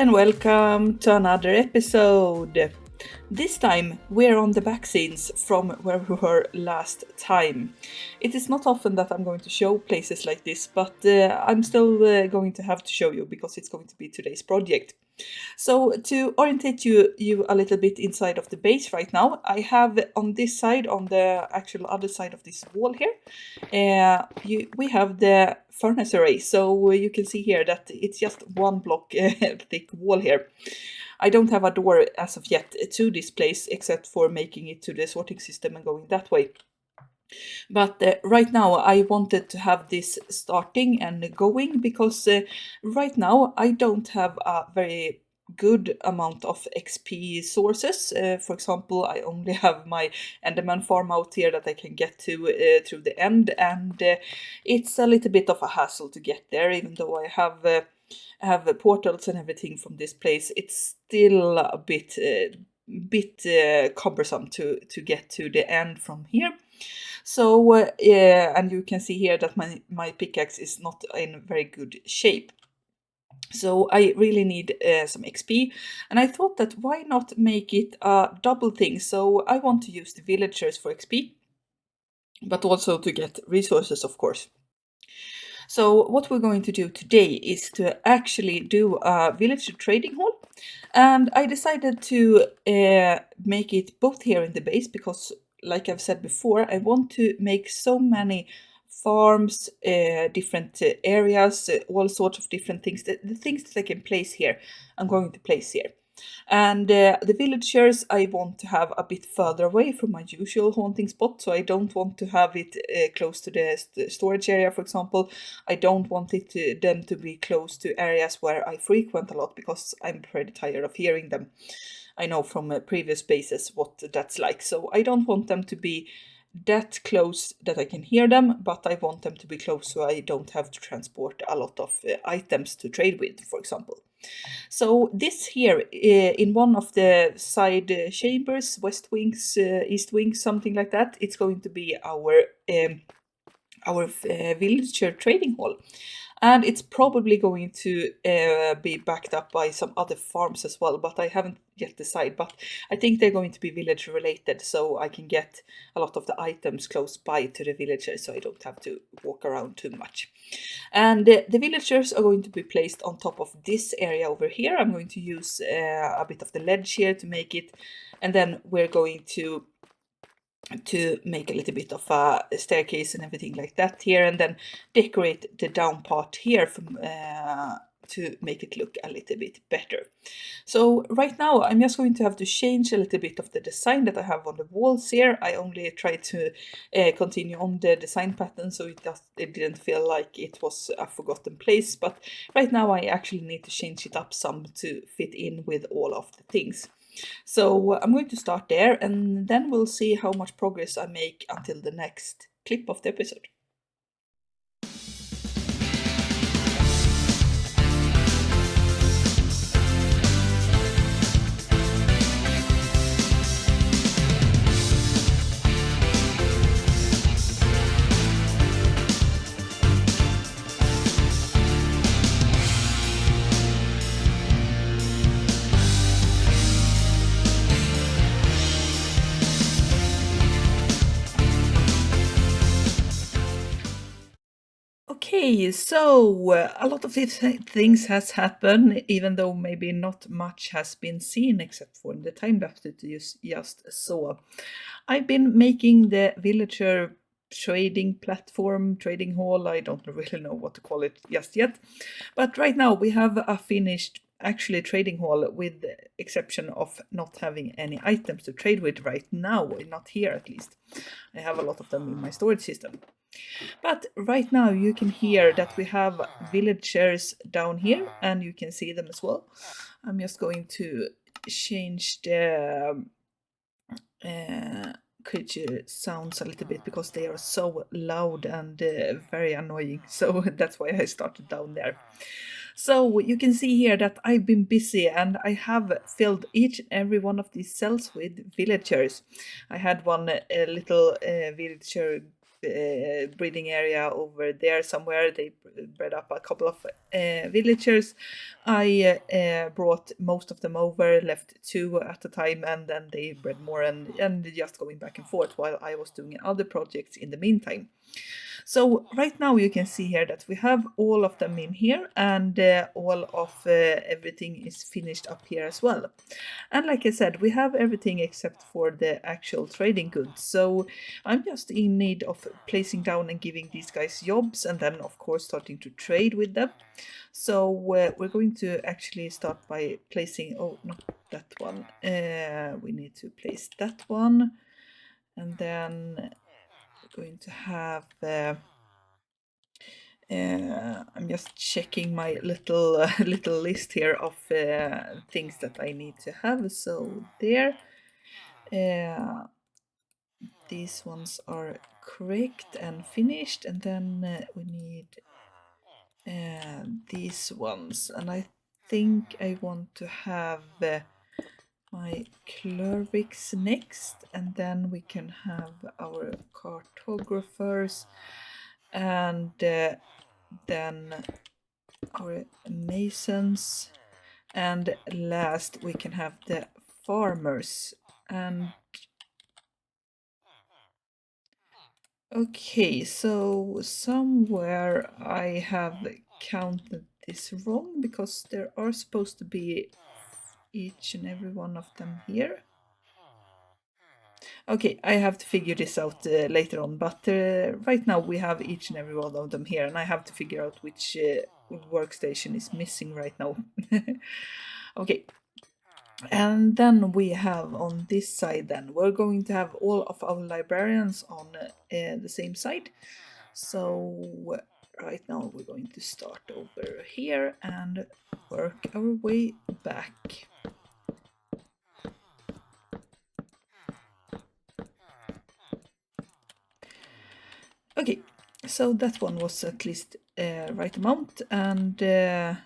and welcome to another episode. This time we're on the back scenes from where we were last time. It is not often that I'm going to show places like this, but I'm still going to have to show you because it's going to be today's project. So to orientate you a little bit inside of the base right now, I have on this side, on the actual other side of this wall here, we have the furnace array. So you can see here that it's just one block thick wall here. I don't have a door as of yet to this place, except for making it to the sorting system and going that way. But right now I wanted to have this starting and going because right now I don't have a very good amount of XP sources. For example, I only have my Enderman farm out here that I can get to through the end, and it's a little bit of a hassle to get there, even though I have portals and everything from this place. It's still a bit cumbersome to get to the end from here. So and you can see here that my pickaxe is not in very good shape. So I really need some XP, and I thought that why not make it a double thing. So I want to use the villagers for XP, but also to get resources, of course. So what we're going to do today is to actually do a villager trading hall. And I decided to make it both here in the base because, like I've said before, I want to make so many farms, different areas, all sorts of different things. The things that I can place here, I'm going to place here. And the villagers I want to have a bit further away from my usual haunting spot, so I don't want to have it close to the storage area, for example. I don't want them to be close to areas where I frequent a lot because I'm pretty tired of hearing them. I know from previous bases what that's like, so I don't want them to be that close that I can hear them, but I want them to be close so I don't have to transport a lot of items to trade with, for example. So this here, in one of the side chambers, west wings, east wings, something like that, it's going to be our villager trading hall. And it's probably going to be backed up by some other farms as well, but I haven't yet decided. But I think they're going to be villager related, so I can get a lot of the items close by to the villagers, so I don't have to walk around too much. And the villagers are going to be placed on top of this area over here. I'm going to use a bit of the ledge here to make it, and then we're going to make a little bit of a staircase and everything like that here, and then decorate the down part here from to make it look a little bit better. So right now I'm just going to have to change a little bit of the design that I have on the walls here. I only tried to continue on the design pattern, so it didn't feel like it was a forgotten place, but right now I actually need to change it up some to fit in with all of the things. So I'm going to start there, and then we'll see how much progress I make until the next clip of the episode. Okay, so a lot of these things has happened, even though maybe not much has been seen except for the time lapse that you just saw. I've been making the villager trading platform, trading hall, I don't really know what to call it just yet. But right now we have a finished actually trading hall, with the exception of not having any items to trade with right now, not here at least. I have a lot of them in my storage system. But right now you can hear that we have villagers down here, and you can see them as well. I'm just going to change the creature sounds a little bit because they are so loud and very annoying. So that's why I started down there. So you can see here that I've been busy, and I have filled each and every one of these cells with villagers. I had one little villager breeding area over there somewhere. They bred up a couple of villagers. I brought most of them over, left 2 at a time, and then they bred more, and just going back and forth while I was doing other projects in the meantime. So right now you can see here that we have all of them in here, and all of everything is finished up here as well. And like I said, we have everything except for the actual trading goods. So I'm just in need of placing down and giving these guys jobs, and then of course starting to trade with them. So we're going to actually start by placing, oh, not that one. We need to place that one, and then going to have I'm just checking my little little list here of things that I need to have. So there, these ones are correct and finished, and then we need these ones, and I think I want to have my clervics next, and then we can have our cartographers, and then our masons, and last we can have the farmers. And okay, so somewhere I have counted this wrong, because there are supposed to be each and every one of them here. Okay, I have to figure this out later on, but right now we have each and every one of them here, and I have to figure out which workstation is missing right now. Okay, and then we have on this side, then we're going to have all of our librarians on the same side. So right now we're going to start over here and work our way back. Okay, so that one was at least right amount, and do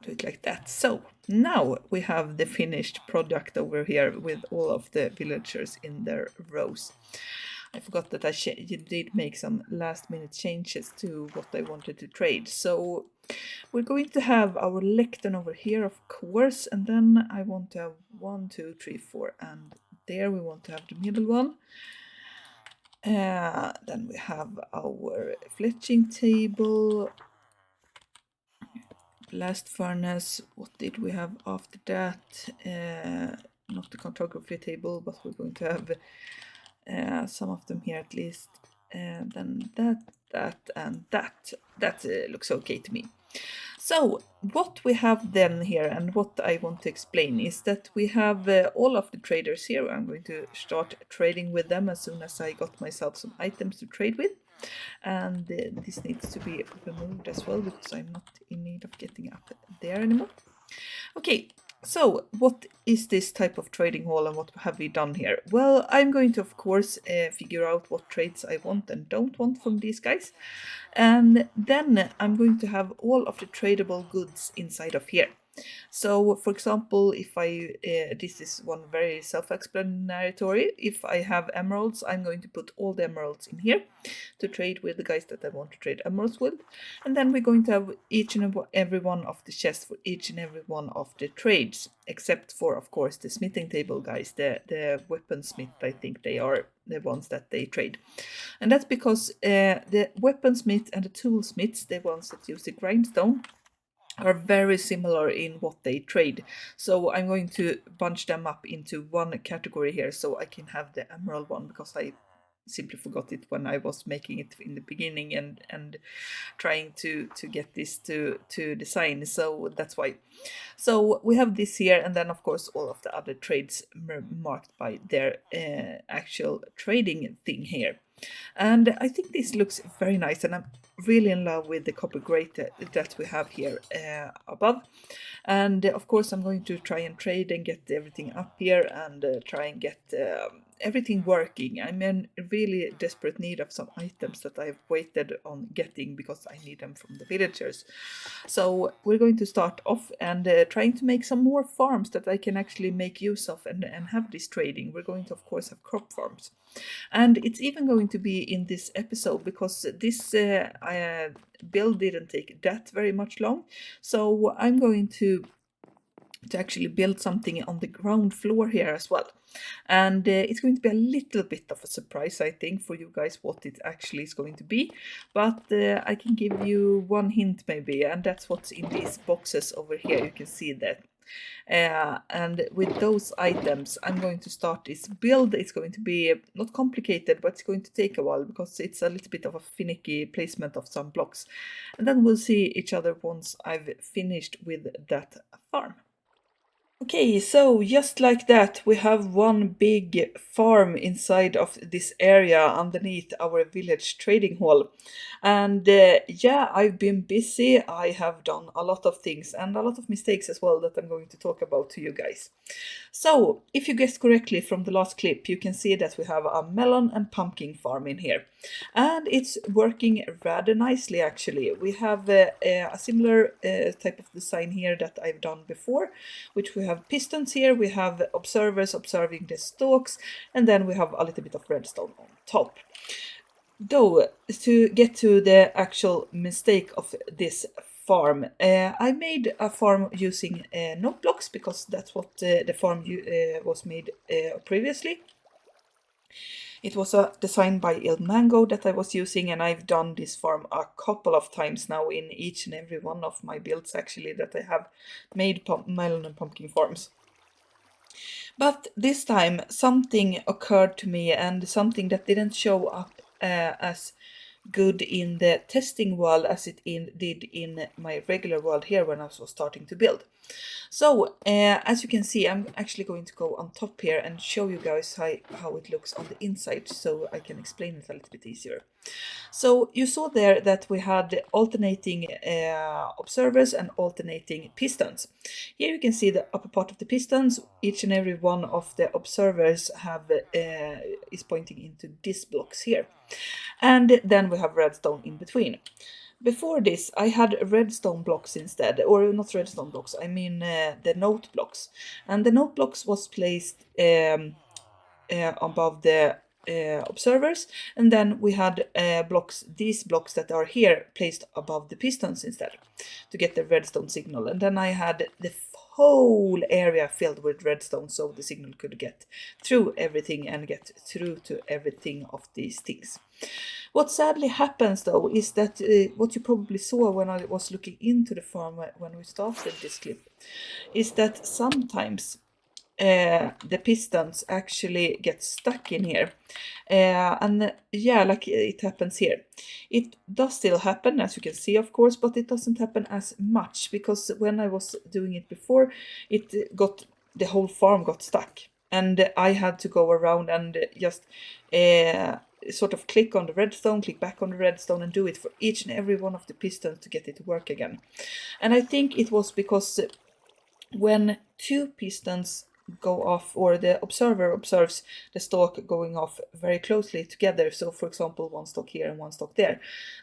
it like that. So now we have the finished product over here with all of the villagers in their rows. I forgot that I did make some last minute changes to what I wanted to trade. So we're going to have our lectern over here, of course, and then I want to have 1, 2, 3, 4, and there we want to have the middle one. Then we have our fletching table, blast furnace. What did we have after that? Not the cartography table, but we're going to have some of them here at least. Then that, and that. That looks okay to me. So what we have then here, and what I want to explain, is that we have all of the traders here. I'm going to start trading with them as soon as I got myself some items to trade with. And this needs to be removed as well, because I'm not in need of getting up there anymore. Okay, so what is this type of trading hall, and what have we done here? Well, I'm going to, of course, figure out what trades I want and don't want from these guys. And then I'm going to have all of the tradable goods inside of here. So, for example, if this is one very self-explanatory. If I have emeralds, I'm going to put all the emeralds in here to trade with the guys that I want to trade emeralds with. And then we're going to have each and every one of the chests for each and every one of the trades, except for, of course, the smithing table guys, the weaponsmith. I think they are the ones that they trade. And that's because the weaponsmith and the toolsmiths, the ones that use the grindstone, are very similar in what they trade. So I'm going to bunch them up into one category here, so I can have the emerald one, because I simply forgot it when I was making it in the beginning and trying to get this to design. So that's why. So we have this here, and then of course all of the other trades marked by their actual trading thing here. And I think this looks very nice, and I'm really in love with the copper grate that we have here above. And of course I'm going to try and trade and get everything up here, and try and get everything working. I'm in really desperate need of some items that I've waited on getting because I need them from the villagers. So we're going to start off and trying to make some more farms that I can actually make use of and have this trading. We're going to, of course, have crop farms. And it's even going to be in this episode because this build didn't take that very much long. So I'm going to actually build something on the ground floor here as well. And it's going to be a little bit of a surprise, I think, for you guys what it actually is going to be. But I can give you one hint maybe, and that's what's in these boxes over here. You can see that. And with those items, I'm going to start this build. It's going to be not complicated, but it's going to take a while because it's a little bit of a finicky placement of some blocks. And then we'll see each other once I've finished with that farm. Okay, so just like that, we have one big farm inside of this area underneath our village trading hall. And yeah, I've been busy. I have done a lot of things and a lot of mistakes as well that I'm going to talk about to you guys. So, if you guessed correctly from the last clip, you can see that we have a melon and pumpkin farm in here. And it's working rather nicely actually. We have a similar type of design here that I've done before, which we have pistons here, we have observers observing the stalks, and then we have a little bit of redstone on top. Though, to get to the actual mistake of this farm, I made a farm using note blocks because that's what the farm was made previously. It was a design by Il Mango that I was using, and I've done this farm a couple of times now in each and every one of my builds actually that I have made melon and pumpkin farms. But this time something occurred to me, and something that didn't show up as good in the testing world as it did in my regular world here when I was starting to build. So as you can see, I'm actually going to go on top here and show you guys how it looks on the inside so I can explain it a little bit easier. So you saw there that we had alternating observers and alternating pistons. Here you can see the upper part of the pistons. Each and every one of the observers have is pointing into these blocks here. And then we have redstone in between. Before this, I had redstone blocks instead, or not redstone blocks, I mean the note blocks. And the note blocks was placed above the observers, and then we had these blocks that are here placed above the pistons instead to get the redstone signal. And then I had the whole area filled with redstone so the signal could get through everything and get through to everything of these things. What sadly happens though is that what you probably saw when I was looking into the farm when we started this clip is that sometimes the pistons actually get stuck in here. And yeah, like it happens here. It does still happen, as you can see, of course, but it doesn't happen as much because when I was doing it before, the whole farm got stuck. And I had to go around and just sort of click on the redstone, click back on the redstone, and do it for each and every one of the pistons to get it to work again. And I think it was because when two pistons go off, or the observer observes the stalk going off very closely together, so for example one stalk here and one stalk there,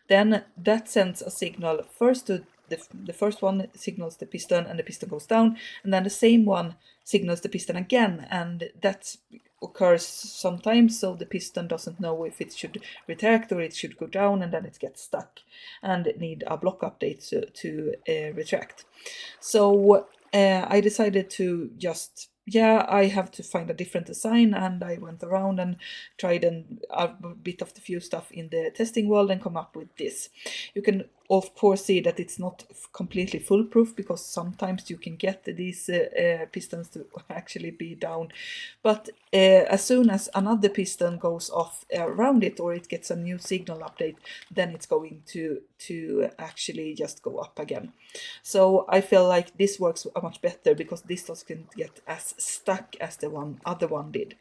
then that sends a signal first to the first one signals the piston and the piston goes down, and then the same one signals the piston again, and that occurs sometimes, so the piston doesn't know if it should retract or it should go down, and then it gets stuck and need a block update to retract. So I decided to just, I have to find a different design, and I went around and tried a bit of the few stuff in the testing world and come up with this. You can of course see that it's not completely foolproof because sometimes you can get these pistons to actually be down, but as soon as another piston goes off around it or it gets a new signal update, then it's going to actually just go up again. So I feel like this works much better because this doesn't get as stuck as the other one did.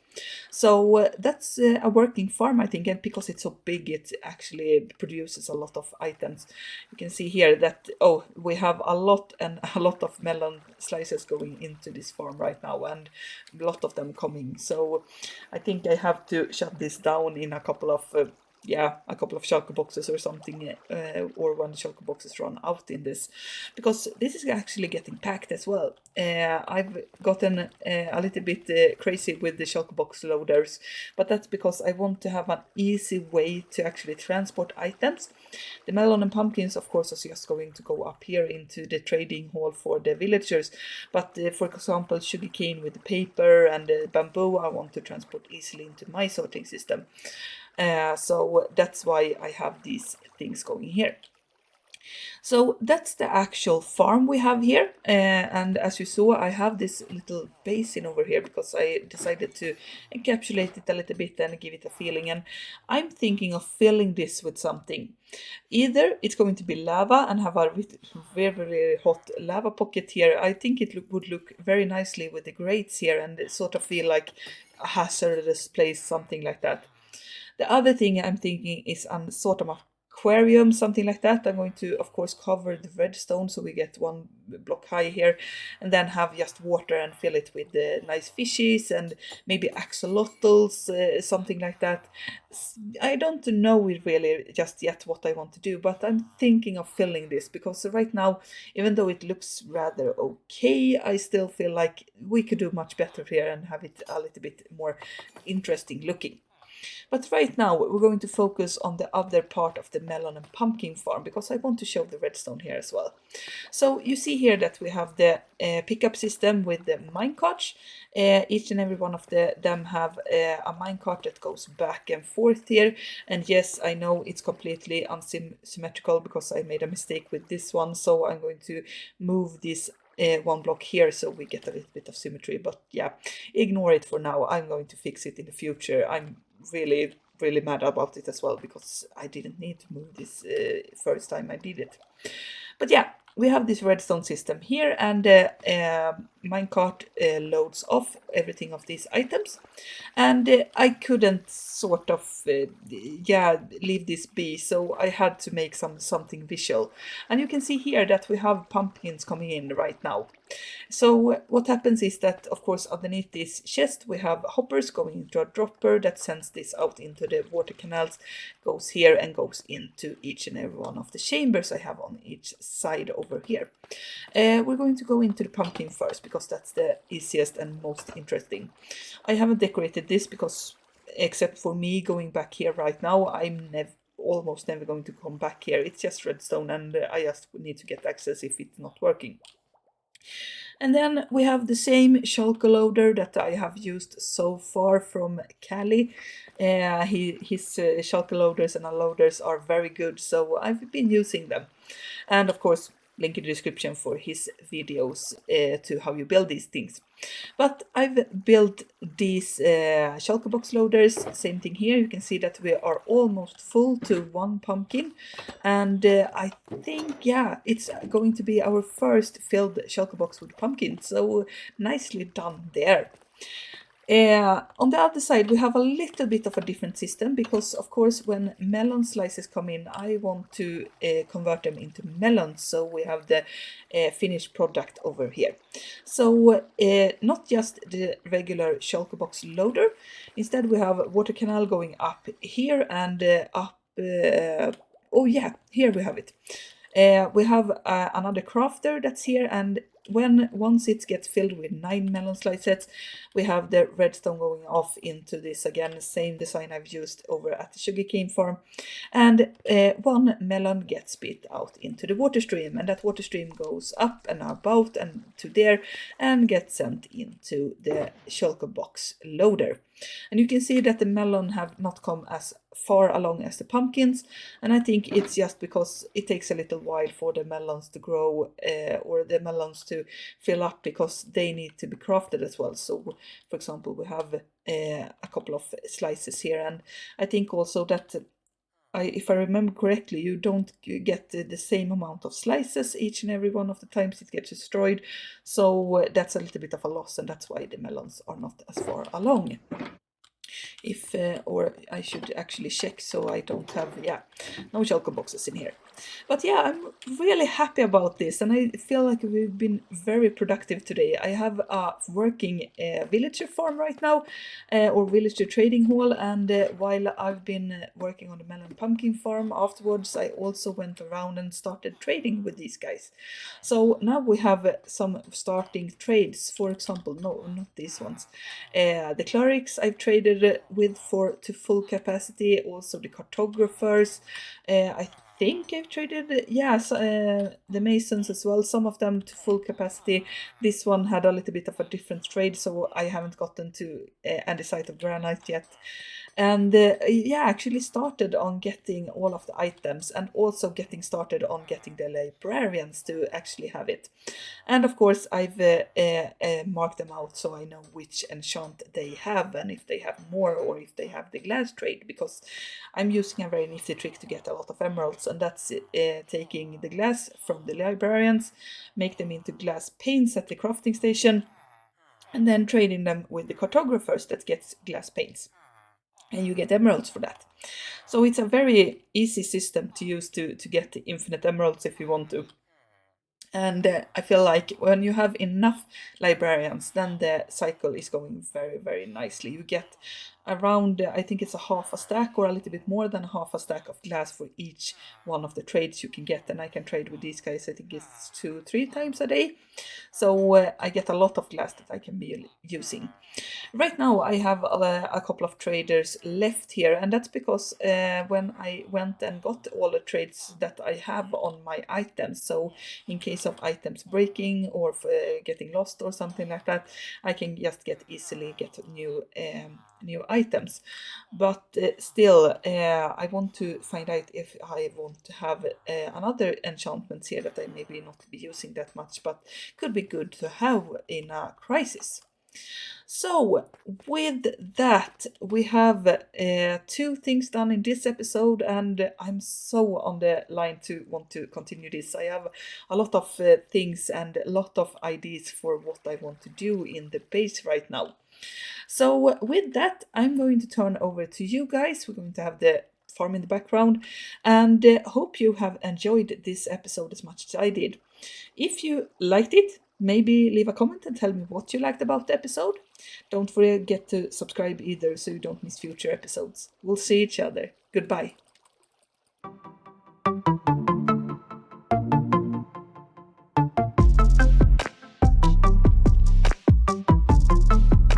So that's a working farm, I think, and because it's so big, it actually produces a lot of items. You can see here that, oh, we have a lot and a lot of melon slices going into this farm right now, and a lot of them coming. So I think I have to shut this down in a couple of a couple of shulker boxes or something, or when the shulker boxes run out in this, because this is actually getting packed as well. I've gotten a little bit crazy with the shulker box loaders, but that's because I want to have an easy way to actually transport items. The melon and pumpkins, of course, are just going to go up here into the trading hall for the villagers, but for example, sugarcane with the paper and the bamboo, I want to transport easily into my sorting system. So that's why I have these things going here. So that's the actual farm we have here. And as you saw, I have this little basin over here because I decided to encapsulate it a little bit and give it a feeling. And I'm thinking of filling this with something. Either it's going to be lava and have a very, very hot lava pocket here. I think it would look very nicely with the grates here and sort of feel like a hazardous place, something like that. The other thing I'm thinking is sort of aquarium, something like that. I'm going to, of course, cover the redstone so we get one block high here, and then have just water and fill it with nice fishes and maybe axolotls, something like that. I don't know it really just yet what I want to do, but I'm thinking of filling this because right now, even though it looks rather okay, I still feel like we could do much better here and have it a little bit more interesting looking. But right now we're going to focus on the other part of the melon and pumpkin farm because I want to show the redstone here as well. So you see here that we have the pickup system with the minecarts. Each and every one of them have a minecart that goes back and forth here. And yes, I know it's completely unsymmetrical because I made a mistake with this one. So I'm going to move this one block here so we get a little bit of symmetry, but yeah, ignore it for now. I'm going to fix it in the future. I'm really mad about it as well because I didn't need to move this first time I did it. But yeah, we have this redstone system here, and minecart loads off everything of these items, and I couldn't sort of leave this be, so I had to make something visual. And you can see here that we have pumpkins coming in right now. So what happens is that, of course, underneath this chest we have hoppers going into a dropper that sends this out into the water canals, goes here and goes into each and every one of the chambers I have on each side over here. We're going to go into the pumpkin first because that's the easiest and most interesting. I haven't decorated this because, except for me going back here right now, I'm almost never going to come back here. It's just redstone and I just need to get access if it's not working. And then we have the same Shulker loader that I have used so far from Kale. His Shulker loaders and unloaders are very good, so I've been using them. And of course, link in the description for his videos to how you build these things. But I've built these Shulker box loaders, same thing here. You can see that we are almost full to one pumpkin. And I think, yeah, it's going to be our first filled Shulker box with pumpkin. So nicely done there. On the other side, we have a little bit of a different system because, of course, when melon slices come in, I want to convert them into melons. So we have the finished product over here. So not just the regular Shulker box loader. Instead, we have water canal going up here and up. Oh yeah, here we have it. We have another crafter that's here, and once it gets filled with 9 melon slices, we have the redstone going off into this again, same design I've used over at the sugarcane farm, and 1 melon gets spit out into the water stream, and that water stream goes up and about and to there and gets sent into the Shulker box loader. And you can see that the melon have not come as far along as the pumpkins, and I think it's just because it takes a little while for the melons to grow or the melons to fill up because they need to be crafted as well. So for example, we have a couple of slices here, and I think also that if I remember correctly, you don't get the same amount of slices each and every one of the times it gets destroyed. So that's a little bit of a loss, and that's why the melons are not as far along. if or I should actually check so I don't have no shulker boxes in here. But yeah, I'm really happy about this, and I feel like we've been very productive today. I have a working villager farm right now, or villager trading hall, and while I've been working on the melon pumpkin farm afterwards, I also went around and started trading with these guys. So now we have some starting trades. For example, no, not these ones. The clerics I've traded with for to full capacity. Also the cartographers. I think I've traded, the masons as well. Some of them to full capacity. This one had a little bit of a different trade, so I haven't gotten to andesite of granite yet. And actually started on getting all of the items, and also getting started on getting the librarians to actually have it. And of course, I've marked them out so I know which enchant they have, and if they have more, or if they have the glass trade, because I'm using a very nifty trick to get a lot of emeralds, and that's taking the glass from the librarians, make them into glass paints at the crafting station, and then trading them with the cartographers that gets glass paints. And you get emeralds for that. So it's a very easy system to use to get the infinite emeralds if you want to. And I feel like when you have enough librarians, then the cycle is going very, very nicely. You get around, I think it's a half a stack, or a little bit more than half a stack of glass for each one of the trades you can get. And I can trade with these guys, I think it's 2-3 times a day. So I get a lot of glass that I can be using. Right now I have a couple of traders left here, and that's because when I went and got all the trades that I have on my items, so in case of items breaking or getting lost or something like that, I can just easily get new items. But still, I want to find out if I want to have another enchantments here that I maybe not be using that much, but could be good to have in a crisis. So, with that, we have 2 things done in this episode, and I'm so on the line to want to continue this. I have a lot of things and a lot of ideas for what I want to do in the base right now. So, with that, I'm going to turn over to you guys. We're going to have the farm in the background, and hope you have enjoyed this episode as much as I did. If you liked it, maybe leave a comment and tell me what you liked about the episode. Don't forget to subscribe either so you don't miss future episodes. We'll see each other. Goodbye.